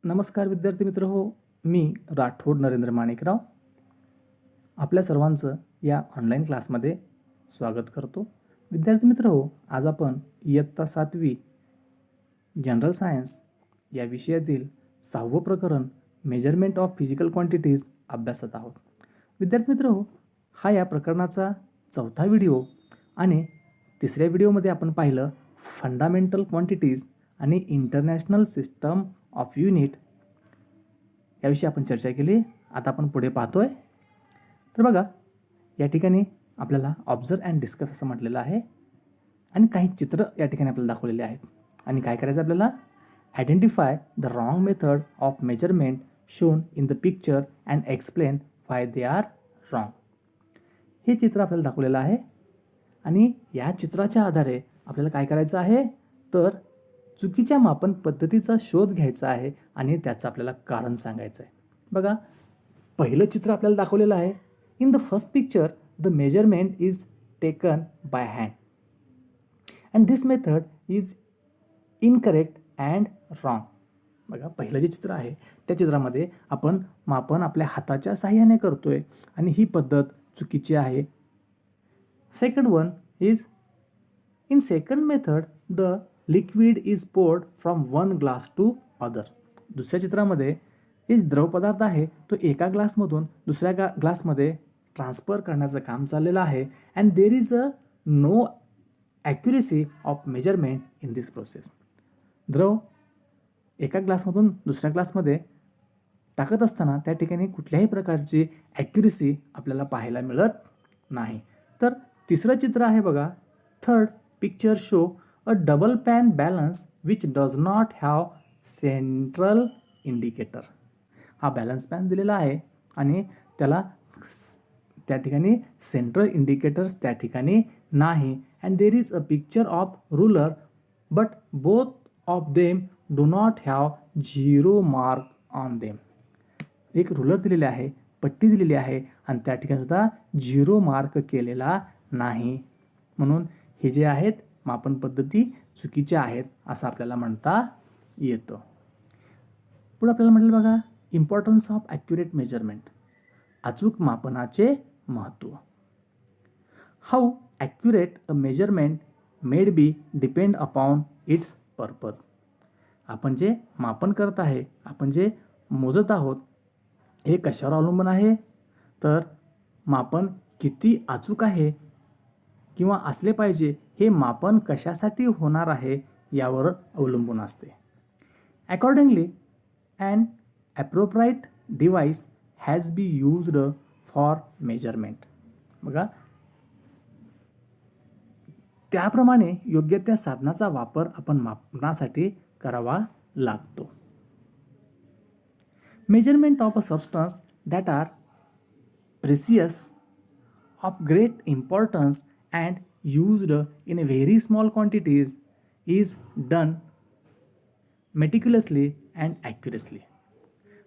नमस्कार विद्यार्थी मित्र हो, मी राठोड नरेंद्र माणिकराव आपल्या सर्वांचं या ऑनलाईन क्लासमध्ये स्वागत करतो. विद्यार्थी मित्र हो, आज आपण इयत्ता 7वी जनरल सायन्स या विषयातील 6वं प्रकरण मेजरमेंट ऑफ फिजिकल क्वांटिटीज अभ्यासत आहोत. विद्यार्थी मित्र हो, हा या प्रकरणाचा 4था व्हिडिओ आणि 3ऱ्या व्हिडिओमध्ये आपण पाहिलं फंडामेंटल क्वांटिटीज आणि इंटरनॅशनल सिस्टम ऑफ युनिट याविषयी आपण चर्चा केली. आता आपण पुढे पाहतोय. तर बघा, या ठिकाणी आपल्याला ऑब्झर्व अँड डिस्कस असं म्हटलेलं आहे आणि काही चित्र या ठिकाणी आपल्याला दाखवलेले आहेत. आणि काय करायचं आपल्याला, identify the wrong method of measurement shown in the picture and explain why they are wrong. हे चित्र आपल्याला दाखवलेलं आहे आणि या चित्राच्या आधारे आपल्याला काय करायचं आहे, तर चुकीच्या मापन पद्धतीचा शोध घ्यायचा आहे आणि त्याचं आपल्याला कारण सांगायचं आहे. बघा, पहिलं चित्र आपल्याला दाखवलेलं आहे. In the first picture the measurement is taken by hand and this method is incorrect and wrong. बघा, पहिलं जे चित्र आहे त्या चित्रामध्ये आपण मापन आपल्या हाताच्या साहाय्याने करतोय आणि ही पद्धत चुकीची आहे. Second one is in second method the liquid is poured from one glass to other. दुसऱ्या चित्रामध्ये एक द्रवपदार्थ आहे तो एका ग्लासमधून दुसऱ्या ग्लासमध्ये ट्रान्सफर करण्याचं काम चाललेलं आहे and there is a no accuracy of measurement in this process. द्रव एका ग्लासमधून दुसऱ्या ग्लासमध्ये टाकत असताना त्या ठिकाणी कुठल्याही प्रकारची ॲक्युरेसी आपल्याला पाहायला मिळत नाही. तर तिसरं चित्र आहे बघा, third picture show a double pan balance which does not have central indicator. हा बॅलन्स पॅन दिलेला आहे आणि त्याला त्या ठिकाणी सेंट्रल इंडिकेटर्स त्या ठिकाणी नाही and there is a picture of ruler but both of them do not have 0 mark on them. एक रुलर दिलेले आहे, पट्टी दिलेली आहे आणि त्या ठिकाणी सुद्धा 0 मार्क केलेला नाही. म्हणून हे जे आहेत मापन पद्धती चुकीच्या आहेत असं आपल्याला म्हणता येतं. पुढे आपल्याला म्हटलं बघा, इम्पॉर्टन्स ऑफ ॲक्युरेट मेजरमेंट, अचूक मापनाचे महत्त्व. How accurate a measurement made be depend upon its purpose. आपण जे मापन करत आहे, आपण जे मोजत आहोत, हे कशावर अवलंबून आहे, तर मापन किती अचूक आहे किंवा असले पाहिजे हे मापन कशासाठी होणार आहे यावर अवलंबून असते. Accordingly an appropriate device has be used for measurement. बघा, त्याप्रमाणे योग्य त्या साधनाचा वापर आपण मापनासाठी करावा लागतो. Measurement of a substance that are precious of great importance and used in a very small quantities is done meticulously and accurately.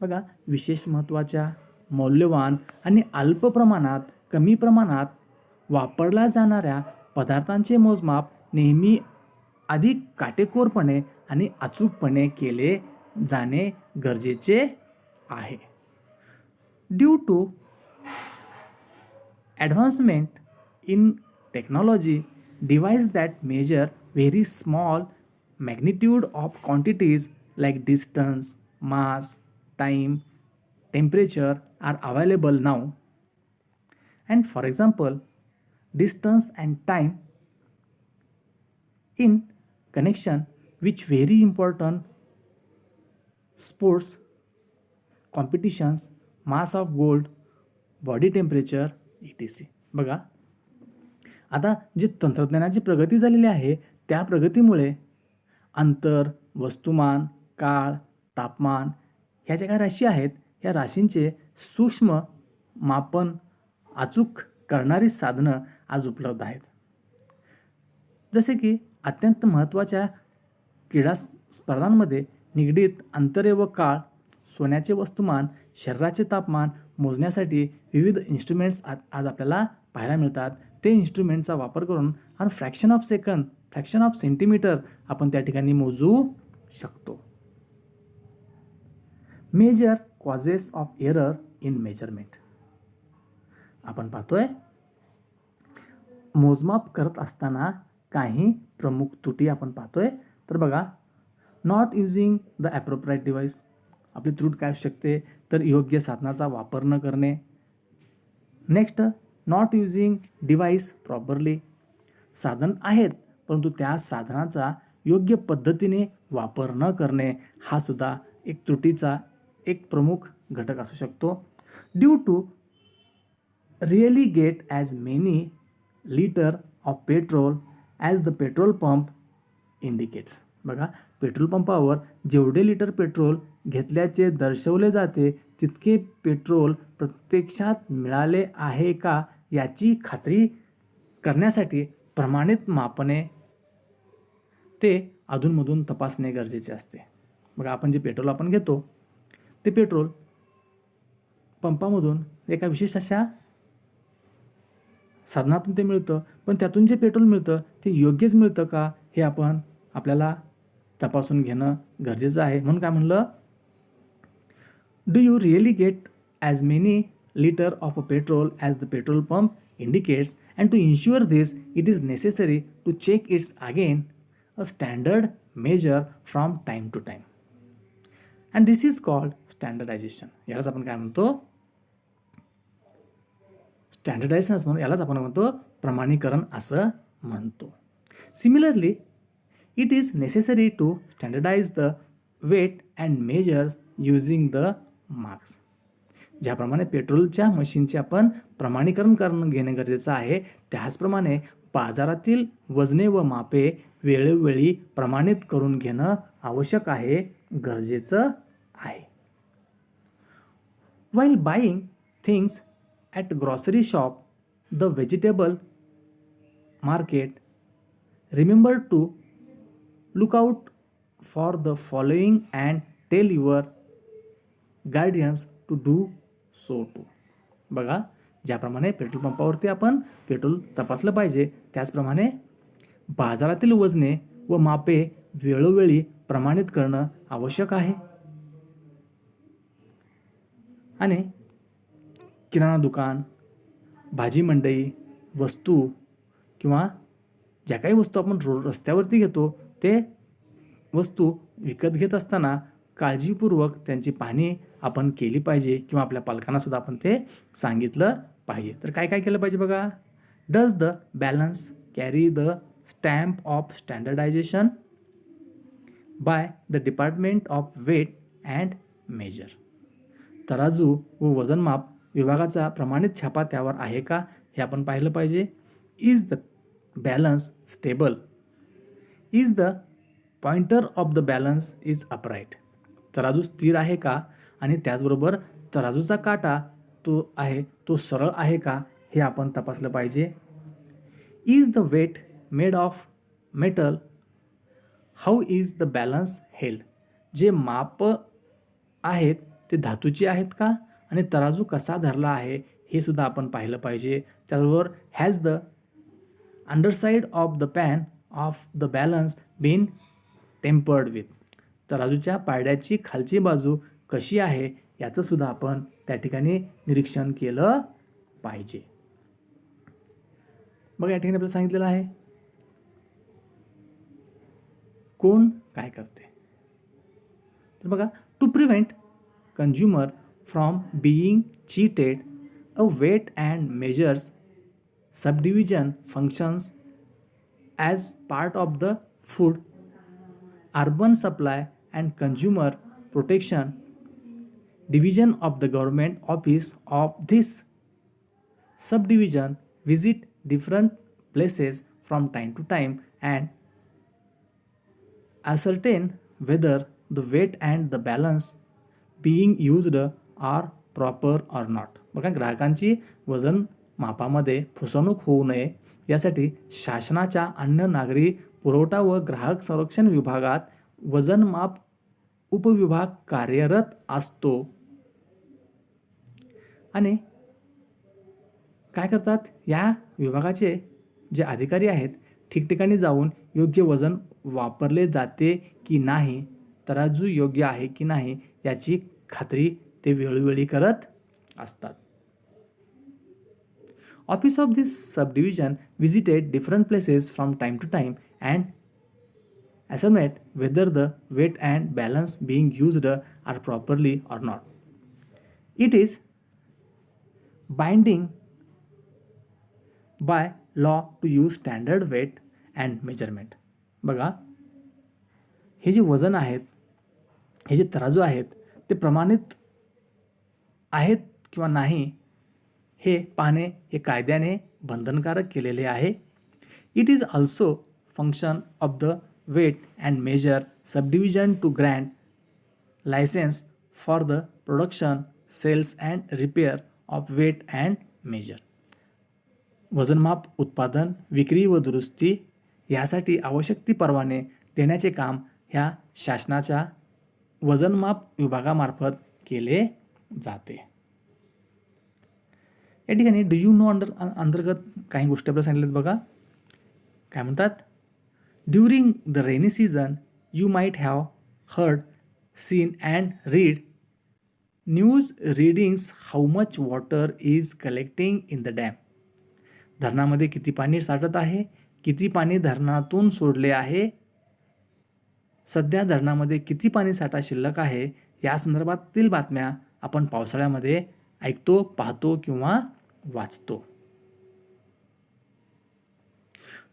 बघा, विशेष महत्त्वाच्या, मौल्यवान आणि अल्प प्रमाणात, कमी प्रमाणात वापरल्या जाणाऱ्या पदार्थांचे मोजमाप नेहमी अधिक काटेकोरपणे आणि अचूकपणे केले जाणे गरजेचे आहे. Due to advancement in technology, devices that measure very small magnitude of quantities like distance, mass, time, temperature are available now. And for example, distance and time in connection with very important sports competitions, mass of gold, body temperature, etc. बघा, आता जी तंत्रज्ञानाची प्रगती झालेली आहे त्या प्रगतीमुळे अंतर, वस्तुमान, काळ, तापमान ह्या ज्या काही राशी आहेत या राशींचे सूक्ष्म मापन अचूक करणारी साधनं आज उपलब्ध आहेत. जसे की अत्यंत महत्त्वाच्या क्रीडा स्पर्धांमध्ये निगडीत अंतरे व काळ, सोन्याचे वस्तुमान, शरीराचे तापमान मोजण्यासाठी विविध इन्स्ट्रुमेंट्स आज आपल्याला पाहायला मिळतात. ते इन्स्ट्रुमेंटचा वापर करून आणि fraction of second, fraction of centimetre आपण त्या ठिकाणी मोजू शकतो. Major causes of error in measurement. आपण पाहतोय मोजमाप करत असताना काही प्रमुख त्रुटी आपण पाहतोय. तर बघा, not using the appropriate device. आपली त्रुट काय असू शकते, तर योग्य साधनाचा वापर न करणे. Next, not using device properly. साधन आहेत परंतु त्या साधनाचा योग्य पद्धतीने वापर न करणे हा सुद्धा एक त्रुटीचा एक प्रमुख घटक असू शकतो. Due to really get as many litre of petrol as the petrol pump indicates. बघा, पेट्रोल पंपावर जेवढे लिटर पेट्रोल घेतल्याचे दर्शवले जाते तितके पेट्रोल प्रत्यक्षात मिळाले आहे का याची खात्री करण्यासाठी प्रमाणित मापने ते अधूनमधून तपासणे गरजेचे असते. बघा, आपण जे पेट्रोल आपण घेतो ते पेट्रोल पंपामधून एका विशेष अशा साधनातून ते मिळतं, पण त्यातून जे पेट्रोल मिळतं ते योग्यच मिळतं का हे आपल्याला तपासून घेणं गरजेचं आहे. म्हणून काय म्हणलं, do you really get as many litre of a petrol as the petrol pump indicates, and to ensure this it is necessary to check its again a standard measure from time to time, and this is called standardization. यालाच आपण काय म्हणतो, standardisation असं म्हणतो, यालाच आपण म्हणतो प्रमाणीकरण असं म्हणतो. Similarly it is necessary to standardise the weight and measures using the marks. ज्याप्रमाणे पेट्रोलच्या मशीनचे आपण प्रमाणीकरण करून घेणे गरजेचं आहे, त्याचप्रमाणे बाजारातील वजने व मापे वेळोवेळी प्रमाणित करून घेणं आवश्यक आहे, गरजेचं आहे. While buying things at grocery shop, the vegetable market, remember to look out for the following and tell your guardians to do so too. बघा, ज्याप्रमाणे पेट्रोल पंपावरती आपण पेट्रोल तपासलं पाहिजे त्याचप्रमाणे बाजारातील वजने व मापे वेळोवेळी प्रमाणित करणं आवश्यक आहे. आणि किराणा दुकान, भाजी मंडई, वस्तू किंवा ज्या काही वस्तू आपण रस्त्यावरती घेतो ते वस्तू विकत घेत असताना काळजीपूर्वक त्यांची पाहणी आपण केली पाहिजे किंवा आपल्या पालकांना सुद्धा आपण ते सांगितलं पाहिजे. तर काय काय केलं पाहिजे बघा, does the balance carry the stamp of standardisation by the department of weight and measure. तराजू व वजनमाप विभागाचा प्रमाणित छापा त्यावर आहे का हे आपण पाहिलं पाहिजे. Is the balance stable, is the pointer of the balance is upright. तराजू स्थिर आहे का आणि त्याचबरोबर तराजूचा काटा तो सरळ आहे का हे आपण तपासलं पाहिजे. Is the weight made of metal, how is the balance held. जे माप आहेत ते धातूचे आहेत का आणि तराजू कसा धरला आहे हे सुद्धा आपण पाहिलं पाहिजे. त्याचबरोबर has the underside of the pan of the balance been tempered with. तराजूच्या पारड्याची खालची बाजू कशी आहे याचं सुद्धा आपण त्या ठिकाणी निरीक्षण केलं पाहिजे. बघा, या ठिकाणी आपल्याला सांगितलेलं आहे कोण काय करते. तर बघा, to prevent consumer from being cheated, a weight and measures subdivision functions as part of the food urban supply and consumer protection division of the government office of this subdivision visit different places from time to time and ascertain whether the weight and the balance being used are proper or not. बघा, ग्राहकांची वजन मापामध्ये फसवणूक होऊ नये यासाठी शासनाच्या अन्न नागरी पुरवठा व ग्राहक संरक्षण विभागात वजनमाप उपविभाग कार्यरत असतो. आणि काय करतात, या विभागाचे जे अधिकारी आहेत ठिकठिकाणी जाऊन योग्य वजन वापरले जाते की नाही, तराजू योग्य आहे की नाही याची खात्री ते वेळोवेळी करत असतात. Office of this subdivision visited different places from time to time and estimate whether the weight and balance being used are properly or not. It is binding by law to use standard weight and measurement. बघा, हे जे वजन आहेत, हे जे तराजू आहेत ते प्रमाणित आहेत किंवा नाही हे पाहणे हे कायद्याने बंधनकारक केलेले आहे. It is also function of the weight and measure subdivision to grant licence for the production, sales and repair of weight and measure. वजनमाप, उत्पादन, विक्री व दुरुस्ती यासाठी आवश्यक ती परवाने देण्याचे काम ह्या शासनाच्या वजनमाप विभागामार्फत केले जाते. या ठिकाणी डू यू नो अंतर्गत काही गोष्टी आपल्याला सांगितल्यात बघा. काय म्हणतात, during the rainy season you might have heard, seen and read news readings how much water is collecting in the dam. धरणामध्ये किती पाणी साठत आहे, किती पाणी धरणातून सोडले आहे, सध्या धरणामध्ये किती पाणी साठा शिल्लक आहे या संदर्भातील बातम्या आपण पावसाळ्यामध्ये ऐकतो, पाहतो किंवा वाचतो.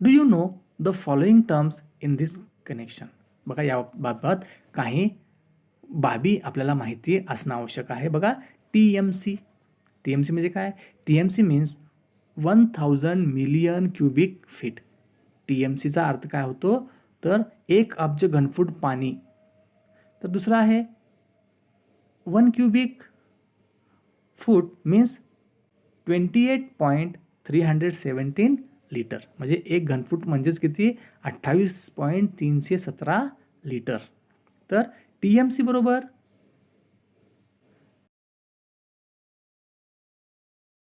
Do you know the following terms in this connection. बघा, याबाबत काही बाबी आपल्याला माहिती असणं आवश्यक आहे. बघा, TMC. TMC म्हणजे काय? TMC means 1000 million cubic feet. TMCचा अर्थ काय होतो तर 1 अब्ज घनफूट पाणी. तर दुसरा आहे 1 क्युबिक फूट मीन्स 28.317 लिटर. म्हणजे 1 घनफूट म्हणजेच किती? 28.317 लिटर. तर TMC बरोबर